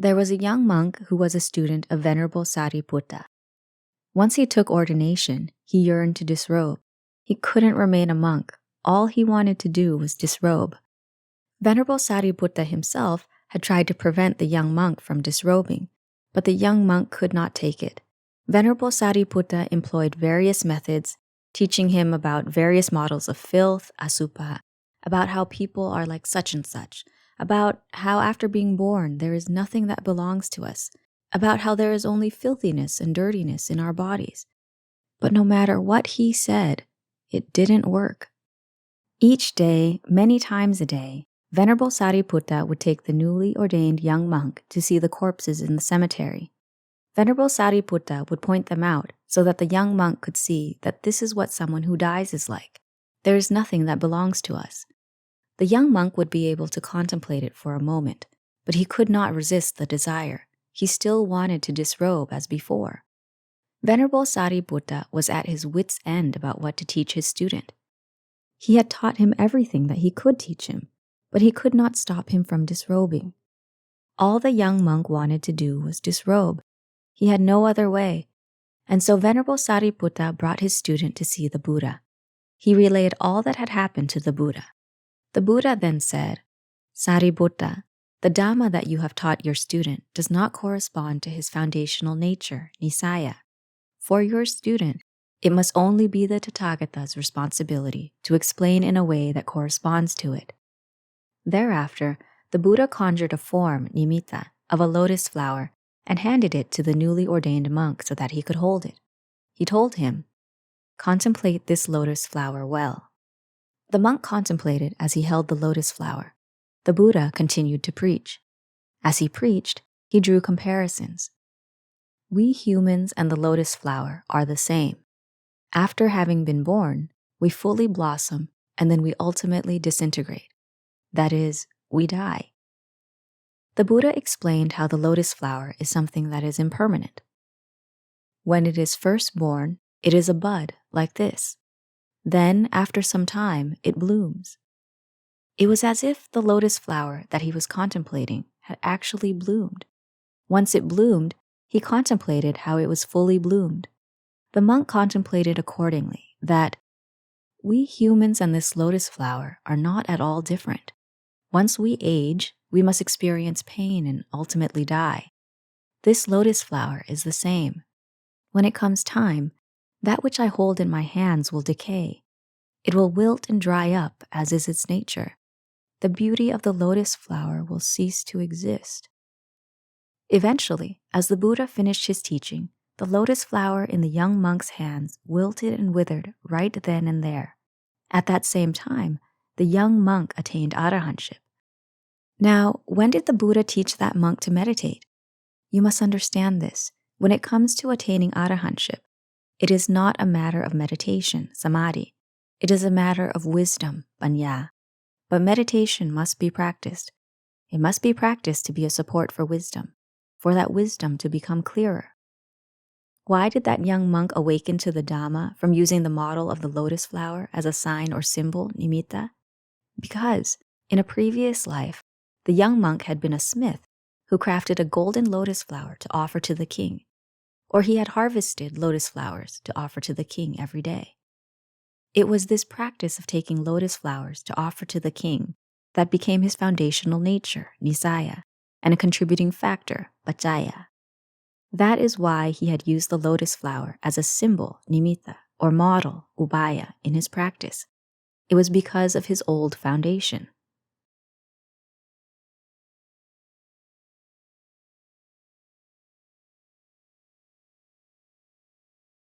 There was a young monk who was a student of Venerable Sāriputta. Once he took ordination, he yearned to disrobe. He couldn't remain a monk. All he wanted to do was disrobe. Venerable Sāriputta himself had tried to prevent the young monk from disrobing, but the young monk could not take it. Venerable Sāriputta employed various methods, teaching him about various models of filth, asupha, about how people are like such and such, about how after being born there is nothing that belongs to us, about how there is only filthiness and dirtiness in our bodies. But no matter what he said, it didn't work. Each day, many times a day, Venerable Sāriputta would take the newly ordained young monk to see the corpses in the cemetery. Venerable Sāriputta would point them out so that the young monk could see that this is what someone who dies is like. There is nothing that belongs to us. The young monk would be able to contemplate it for a moment, but he could not resist the desire. He still wanted to disrobe as before. Venerable Sāriputta was at his wits' end about what to teach his student. He had taught him everything that he could teach him, but he could not stop him from disrobing. All the young monk wanted to do was disrobe. He had no other way, and so Venerable Sāriputta brought his student to see the Buddha. He relayed all that had happened to the Buddha. The Buddha then said, "Sāriputta, the Dhamma that you have taught your student does not correspond to his foundational nature, nissaya. For your student, it must only be the Tathagata's responsibility to explain in a way that corresponds to it." Thereafter, the Buddha conjured a form, nimitta, of a lotus flower and handed it to the newly ordained monk so that he could hold it. He told him, "Contemplate this lotus flower well." The monk contemplated as he held the lotus flower. The Buddha continued to preach. As he preached, he drew comparisons. We humans and the lotus flower are the same. After having been born, we fully blossom and then we ultimately disintegrate. That is, we die. The Buddha explained how the lotus flower is something that is impermanent. When it is first born, it is a bud like this. Then, after some time, it blooms. It was as if the lotus flower that he was contemplating had actually bloomed. Once it bloomed, he contemplated how it was fully bloomed. The monk contemplated accordingly that we humans and this lotus flower are not at all different. Once we age, we must experience pain and ultimately die. This lotus flower is the same. When it comes time, that which I hold in my hands will decay. It will wilt and dry up as is its nature. The beauty of the lotus flower will cease to exist. Eventually, as the Buddha finished his teaching, the lotus flower in the young monk's hands wilted and withered right then and there. At that same time, the young monk attained Arahantship. Now, when did the Buddha teach that monk to meditate? You must understand this. When it comes to attaining Arahantship, it is not a matter of meditation, samadhi. It is a matter of wisdom, paññā. But meditation must be practiced. It must be practiced to be a support for wisdom, for that wisdom to become clearer. Why did that young monk awaken to the Dhamma from using the model of the lotus flower as a sign or symbol, nimitta? Because, in a previous life, the young monk had been a smith who crafted a golden lotus flower to offer to the king, or he had harvested lotus flowers to offer to the king every day. It was this practice of taking lotus flowers to offer to the king that became his foundational nature, nissaya, and a contributing factor, paccaya. That is why he had used the lotus flower as a symbol, nimitta, or model, ubaya, in his practice. It was because of his old foundation.